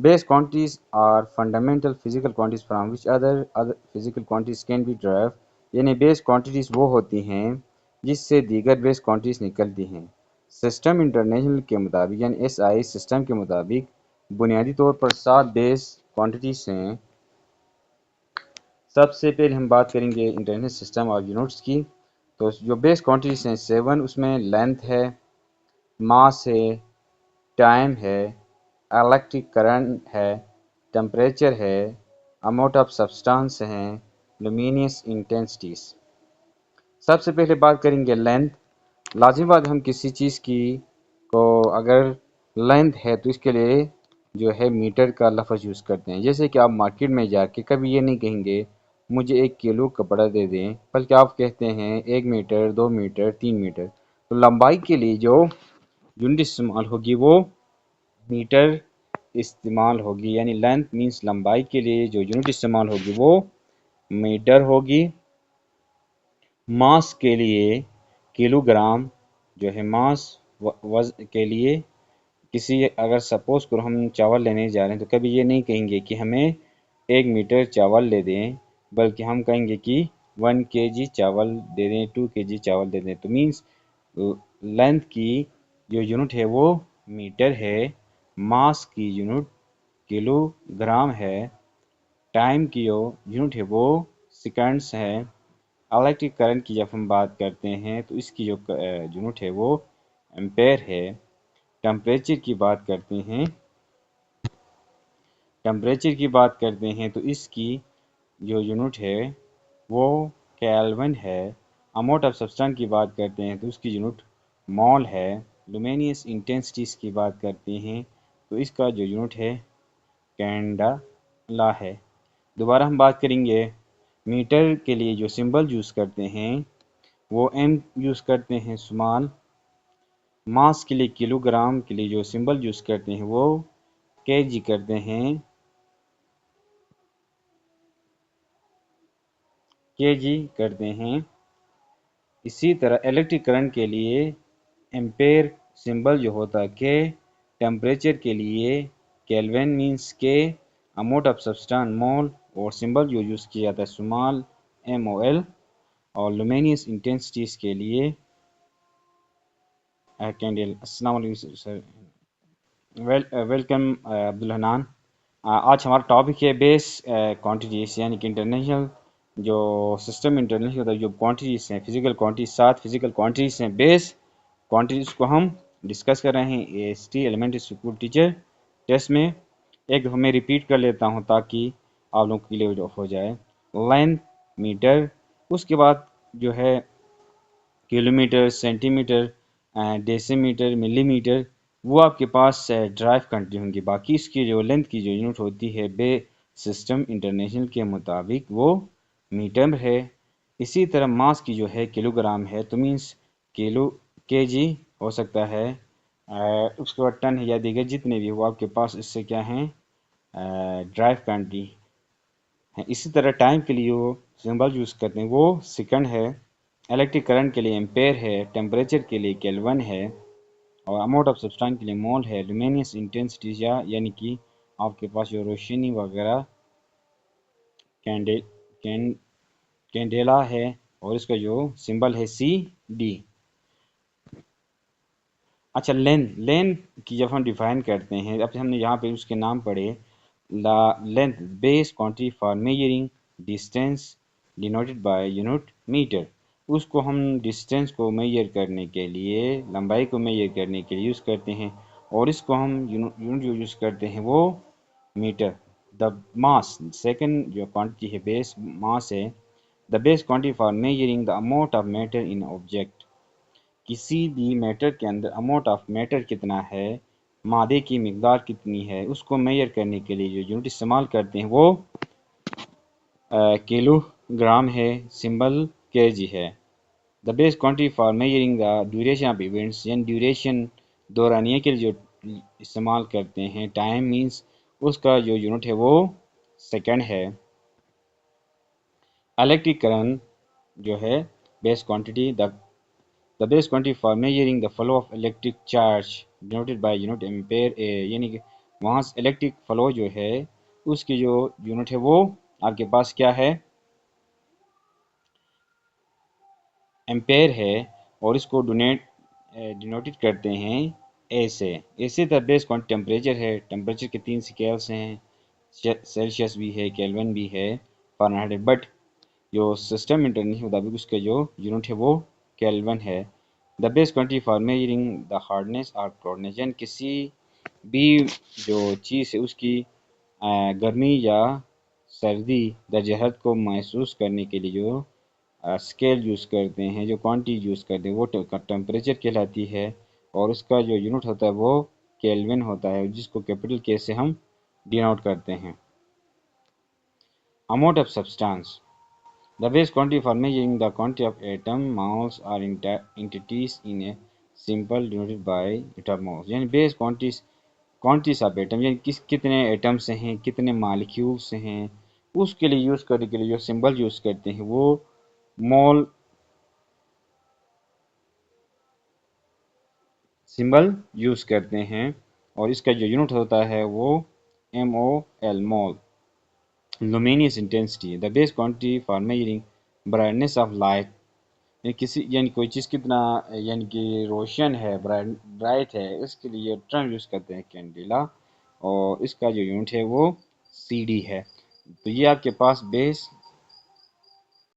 Base quantities are fundamental physical quantities from which other physical quantities can be derived. یعنی بیس quantities وہ ہوتی ہیں جس سے دیگر بیس کوانٹیٹیز نکلتی ہیں۔ سسٹم انٹرنیشنل کے مطابق یعنی ایس آئی سسٹم کے مطابق بنیادی طور پر 7 بیس کوانٹیٹیز ہیں۔ سب سے پہلے ہم بات کریں گے انٹرنیشنل سسٹم آف یونٹس کی۔ تو جو بیس کوانٹیٹیز ہیں 7، اس میں لینتھ ہے، ماس ہے، ٹائم ہے، الیکٹرک کرنٹ ہے، ٹمپریچر ہے، اماؤنٹ آف سبسٹانس ہیں، لومینس انٹینسٹیز۔ سب سے پہلے بات کریں گے لینتھ۔ لازمی بات ہم کسی چیز کی کو اگر لینتھ ہے تو اس کے لیے جو ہے میٹر کا لفظ یوز کرتے ہیں۔ جیسے کہ آپ مارکیٹ میں جا کے کبھی یہ نہیں کہیں گے مجھے 1 کلو کپڑا دے دیں، بلکہ آپ کہتے ہیں 1 میٹر، 2 میٹر، 3 میٹر۔ تو لمبائی کے لیے جو یونٹ استعمال ہوگی وہ میٹر استعمال ہوگی، یعنی لینتھ مینس لمبائی کے لیے جو یونٹ استعمال ہوگی وہ میٹر ہوگی۔ ماس کے لیے کلو گرام جو ہے ماس وزن کے لیے کسی اگر سپوز کرو ہم چاول لینے جا رہے ہیں تو کبھی یہ نہیں کہیں گے کہ ہمیں 1 میٹر چاول لے دیں، بلکہ ہم کہیں گے کہ 1 کے جی چاول دے دیں، 2 کے جی چاول دے دیں۔ تو مینس لینتھ کی جو یونٹ ہے وہ میٹر ہے، ماس کی یونٹ کلو گرام ہے، ٹائم کی جو یونٹ ہے وہ سیکنڈز ہے، الیکٹرک کرنٹ کی جب ہم بات کرتے ہیں تو اس کی جو یونٹ ہے وہ ایمپیر ہے، ٹمپریچر کی بات کرتے ہیں تو اس کی جو یونٹ ہے وہ کیلون ہے، اماؤنٹ آف سبسٹانس کی بات کرتے ہیں تو اس کی یونٹ مول ہے، لومینس انٹینسٹیز کی بات کرتے ہیں تو اس کا جو یونٹ ہے کینڈلا ہے۔ دوبارہ ہم بات کریں گے میٹر کے لیے جو سمبل یوز کرتے ہیں وہ ایم یوز کرتے ہیں سمال، ماس کے لیے کلو گرام کے لیے جو سمبل یوز کرتے ہیں وہ کے جی کرتے ہیں، اسی طرح الیکٹرک کرنٹ کے لیے ایمپیر سمبل جو ہوتا ہے کے، ٹمپریچر کے لیے کیلوین مینس کے، اماؤنٹ آف سبسٹانس مول، اور سمبل جو یوز کیا جاتا ہے سمال ایم او ایل، اور لومینس انٹینسٹیز کے لیے کینڈل۔ السلام علیکم سر، ویلکم عبدالحنان۔ آج ہمارا ٹاپک ہے بیس کوانٹیٹیز، یعنی کہ انٹرنیشنل جو سسٹم انٹرنیشنل ہوتا ہے جو کوانٹیٹیز ہیں فزیکل کوانٹیٹیز، 7 فزیکل کوانٹیٹیز ہیں بیس کوانٹیٹیز کو ہم ڈسکس کر رہے ہیں A S T elementary school teacher test میں۔ ایک دفعہ میں ریپیٹ کر لیتا ہوں تاکہ آپ لوگوں کے لیے ہو جائے۔ لینتھ میٹر، اس کے بعد جو ہے کلو میٹر، سینٹی میٹر، ڈیسی میٹر، ملی میٹر، وہ آپ کے پاس ڈرائیو کرنٹی ہوں گی۔ باقی اس کی جو لینتھ کی جو یونٹ ہوتی ہے بے سسٹم انٹرنیشنل کے مطابق وہ میٹر ہے۔ اسی طرح ماس کی جو ہے کلو گرام ہے تو مینس کلو کے جی ہو سکتا ہے، اس کے بعد ٹن ہے یا دیگر جتنے بھی وہ آپ کے پاس اس سے کیا ہیں ڈرائیو کرنٹی ہیں۔ اسی طرح ٹائم کے لیے وہ سمبل یوز کرتے ہیں وہ سیکنڈ ہے، الیکٹرک کرنٹ کے لیے ایمپیر ہے، ٹمپریچر کے لیے کیلون ہے، اور اماؤنٹ آف سبسٹانس کے لیے مول ہے، لومینس انٹینسٹیز یعنی کہ آپ کے پاس جو روشنی وغیرہ کینڈیلا ہے، اور اس کا جو سمبل ہے سی ڈی۔ اچھا لین کی جب ہم ڈیفائن کرتے ہیں، اب ہم نے یہاں پہ اس کے نام پڑھے، length base quantity for measuring distance denoted by unit metre, اس کو ہم ڈسٹینس کو میجر کرنے کے لیے، لمبائی کو میجر کرنے کے لیے یوز کرتے ہیں، اور اس کو ہم یونٹ جو یوز کرتے ہیں وہ میٹر۔ دا ماس، سیکنڈ جو کوانٹیٹی ہے بیس ماس ہے، the base quantity for measuring the amount of matter in object, کسی بھی میٹر کے اندر اماؤنٹ آف میٹر کتنا ہے، مادے کی مقدار کتنی ہے، اس کو میجر کرنے کے لیے جو یونٹ استعمال کرتے ہیں وہ کلو گرام ہے، سمبل کے جی ہے۔ The base quantity for measuring the duration of events, یعنی ڈیوریشن دورانیہ کے لیے جو استعمال کرتے ہیں، ٹائم مینس اس کا جو یونٹ ہے وہ سیکنڈ ہے۔ الیکٹرک کرنٹ جو ہے base quantity, the base quantity for measuring the flow of electric charge denoted by unit ampere, یعنی کہ وہاں سے الیکٹرک فلو جو ہے اس کی جو یونٹ ہے وہ آپ کے پاس کیا ہے، ایمپیر ہے، اور اس کو ڈینوٹڈ کرتے ہیں اے سے۔ اسی طرح بیس کوانٹم ٹیمپریچر ہے، ٹیمپریچر کے 3 سکیلس ہیں، سیلسیس بھی ہے، کیلون بھی ہے، فارنہائٹ، بٹ جو سسٹم انٹرنیشنل کے مطابق اس کا جو یونٹ ہے وہ کیلون ہے۔ The base quantity for measuring the hardness اور کلوڈنیس، یعنی کسی بھی جو چیز ہے اس کی گرمی یا سردی درجہ حرارت کو محسوس کرنے کے لیے جو اسکیل یوز کرتے ہیں، جو کوانٹی یوز کرتے ہیں وہ ٹمپریچر کہلاتی ہے، اور اس کا جو یونٹ ہوتا ہے وہ کیلوین ہوتا ہے، جس کو کیپٹل کے سے ہم ڈینوٹ کرتے ہیں۔ Amount of substance, the base quantity for measuring the quantity of atom moles or entities in a symbol denoted by atmoles، یعنی بیس کوانٹیز آف ایٹم، یعنی کتنے ایٹم سے ہیں، کتنے مالیکیول سے ہیں، اس کے لیے یوز کرنے کے لیے جو سمبل یوز کرتے ہیں وہ مول سمبل یوز کرتے ہیں، اور اس کا جو یونٹ ہوتا ہے وہ ایم او ایل، مول۔ Luminance intensity, the base quantity for measuring brightness of light، یعنی کوئی چیز کتنا یعنی کہ روشن ہے، برائٹ ہے، اس کے لیے ٹرم یوز کرتے ہیں کینڈیلا، اور اس کا جو یونٹ ہے وہ سی ڈی ہے۔ تو یہ آپ کے پاس بیس